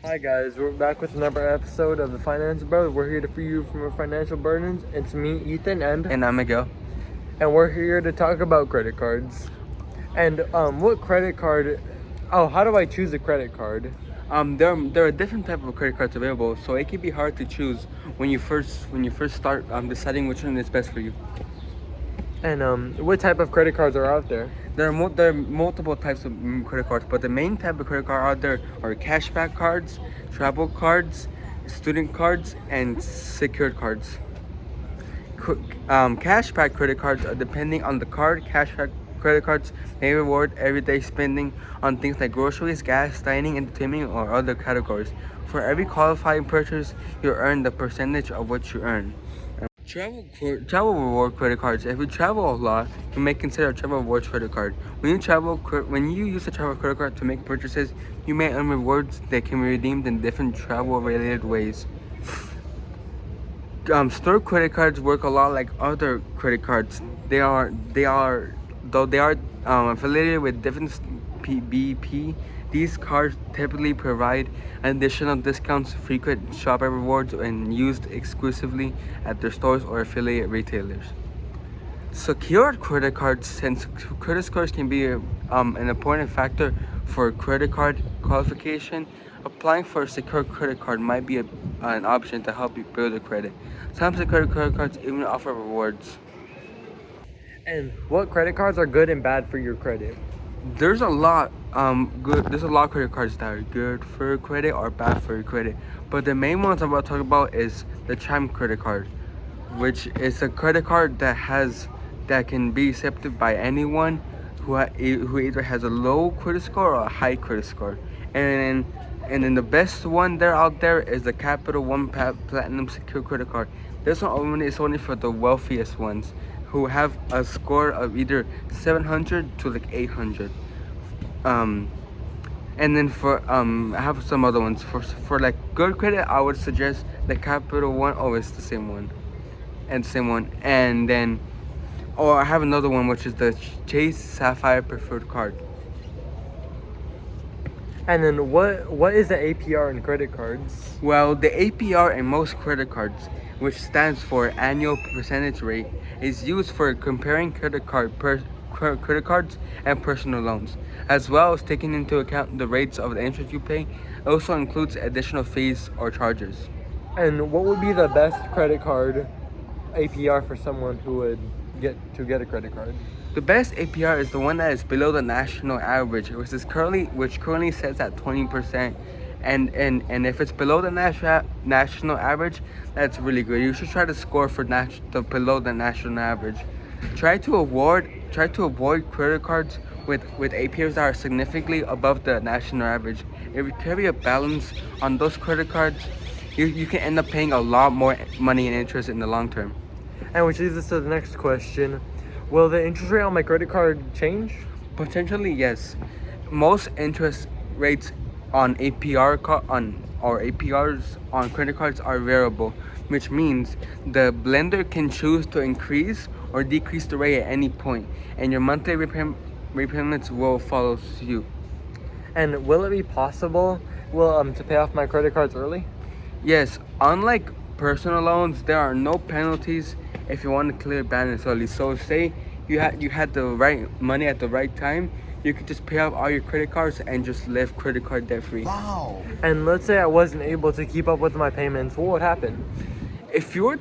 Hi guys, we're back with another episode of the Finance Bros. We're here to free you from your financial burdens. It's me, Ethan, And I'm Miguel. and we're here to talk about credit cards. And what credit card? Oh, how do I choose a credit card? There are different type of credit cards available, so it can be hard to choose when you first start deciding which one is best for you. And what type of credit cards are out there? There are multiple types of credit cards, but the main type of credit card out there are cashback cards, travel cards, student cards, and secured cards. Cashback credit cards are depending on the card. Cashback credit cards may reward everyday spending on things like groceries, gas, dining, entertainment, or other categories. For every qualifying purchase, you earn the percentage of what you earn. Travel reward credit cards. If you travel a lot, you may consider a travel rewards credit card. When you use a travel credit card to make purchases, you may earn rewards that can be redeemed in different travel-related ways. Store credit cards work a lot like other credit cards. Though they are affiliated with different BP. These cards typically provide additional discounts, frequent shopper rewards, and used exclusively at their stores or affiliate retailers. Secured credit cards, since credit scores can be an important factor for credit card qualification, applying for a secured credit card might be an option to help you build a credit. Some secured credit cards even offer rewards. And what credit cards are good and bad for your credit? There's a lot there's a lot of credit cards that are good for your credit or bad for your credit. But the main ones I'm about to talk about is the Chime credit card, which is a credit card that can be accepted by anyone who either has a low credit score or a high credit score. And then the best one there out there is the Capital One Platinum Secure Credit Card. This one is only for the wealthiest ones who have a score of either 700 to like 800. And then I have some other ones for like good credit. I would suggest the Capital One. Oh, it's the same one, and then I have another one which is the Chase Sapphire Preferred Card. And then what is the APR in credit cards? Well, the APR in most credit cards, which stands for annual percentage rate, is used for comparing credit cards and personal loans, as well as taking into account the rates of the interest you pay. It also includes additional fees or charges. And what would be the best credit card APR for someone who would get a credit card? The best APR is the one that is below the national average, which currently sits at 20%. And if it's below the national average, that's really good. You should try to score for below the national average. Try to avoid credit cards with APRs that are significantly above the national average. If you carry a balance on those credit cards, you can end up paying a lot more money in interest in the long term. And which leads us to the next question. Will the interest rate on my credit card change? Potentially, yes. Most interest rates on APRs on credit cards are variable, which means the lender can choose to increase or decrease the rate at any point, and your monthly repayments will follow suit. And will it be possible to pay off my credit cards early? Yes, unlike personal loans, there are no penalties if you want to clear balance early. So say you had the right money at the right time, you could just pay off all your credit cards and just live credit card debt free. Wow. And let's say I wasn't able to keep up with my payments, what would happen? If you're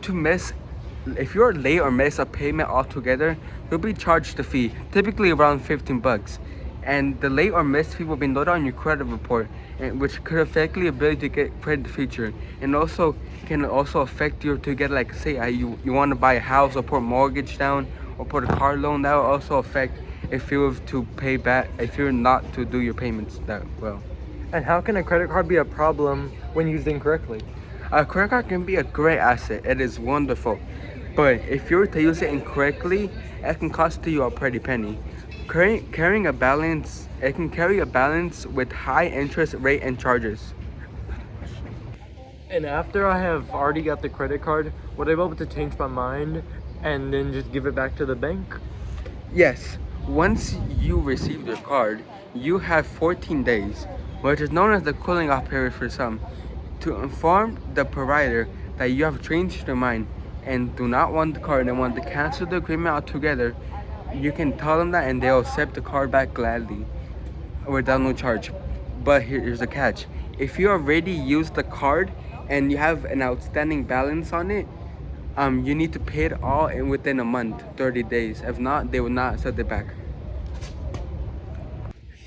late or miss a payment altogether, you'll be charged a fee, typically around $15. And the late or missed fee will be noted on your credit report, which could affect your ability to get credit in the future, and also can affect you to get, like, say you want to buy a house or put a mortgage down or put a car loan. That will also affect if you have to pay back, if you're not to do your payments that well. And how can a credit card be a problem when used incorrectly? A credit card can be a great asset. It is wonderful, but if you were to use it incorrectly, it can cost you a pretty penny. Carrying a balance, it can carry a balance with high interest rate and charges. And after I have already got the credit card, would I be able to change my mind and then just give it back to the bank? Yes, once you receive your card, you have 14 days which is known as the cooling off period for some, to inform the provider that you have changed your mind and do not want the card and want to cancel the agreement altogether. You can tell them that and they'll accept the card back gladly without no charge. But here's the catch. If you already used the card and you have an outstanding balance on it, you need to pay it all in within a month, 30 days. If not, they will not accept it back.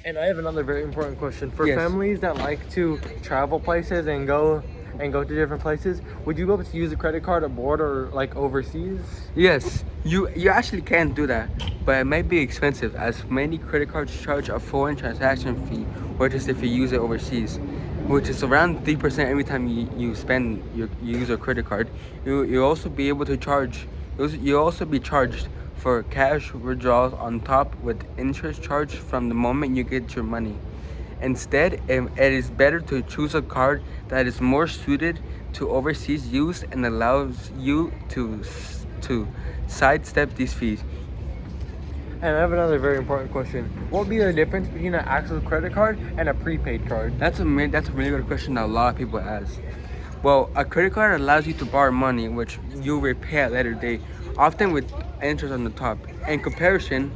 And I have another very important question for Yes. families that like to travel places and go to different places. Would you be able to use a credit card abroad or like overseas? Yes, you actually can do that, but it might be expensive as many credit cards charge a foreign transaction fee, which is if you use it overseas, which is around 3% every time you use a credit card. You also be able to charge. You also be charged for cash withdrawals on top with interest charged from the moment you get your money. Instead, it is better to choose a card that is more suited to overseas use and allows you to sidestep these fees. And I have another very important question. What would be the difference between an actual credit card and a prepaid card? That's a really good question that a lot of people ask. Well, a credit card allows you to borrow money, which you repay at a later date, often with interest on the top. In comparison,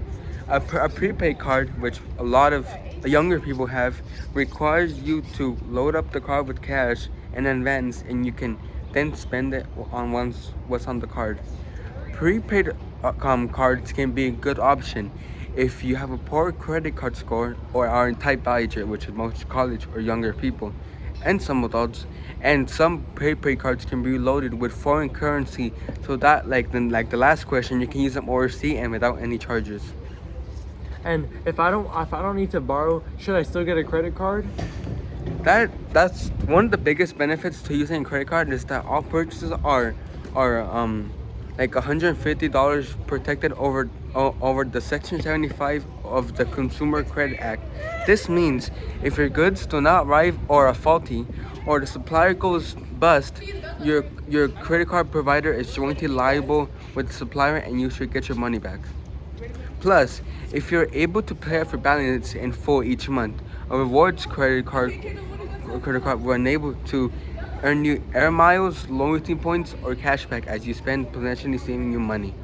a prepaid card, which a lot of younger people have, requires you to load up the card with cash in advance, and you can then spend it on what's on the card. Prepaid cards can be a good option if you have a poor credit card score or are in tight budget, which is most college or younger people, and some adults. And some prepaid cards can be loaded with foreign currency, so that like the last question, you can use them overseas and without any charges. And if I don't need to borrow, should I still get a credit card? That's one of the biggest benefits to using a credit card is that all purchases are like $150 protected over the Section 75 of the Consumer Credit Act. This means if your goods do not arrive or are faulty, or the supplier goes bust, your credit card provider is jointly liable with the supplier, and you should get your money back. Plus, if you're able to pay off your balance in full each month, a rewards credit card will enable to earn you air miles, loyalty points, or cashback as you spend, potentially saving you money.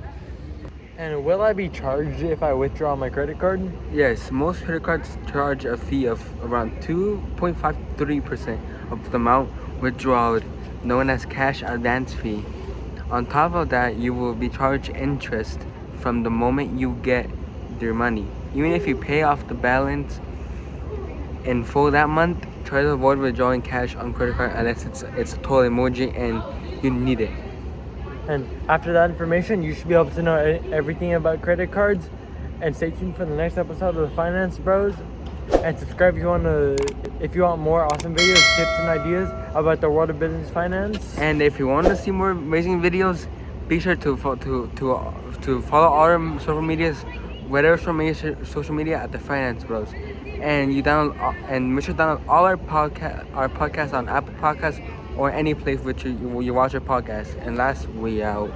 And will I be charged if I withdraw my credit card? Yes, most credit cards charge a fee of around 2.53% of the amount withdrawn, known as cash advance fee. On top of that, you will be charged interest from the moment you get your money. Even if you pay off the balance in full that month, try to avoid withdrawing cash on credit card unless it's a total emoji and you need it. And after that information, you should be able to know everything about credit cards. And stay tuned for the next episode of the Finance Bros. And subscribe if you want more awesome videos, tips, and ideas about the world of business finance. And if you want to see more amazing videos, be sure to follow all our social medias, whatever social media at the Finance Bros. And make sure to download all our podcasts on Apple Podcasts or any place which you watch your podcast. And last, we out.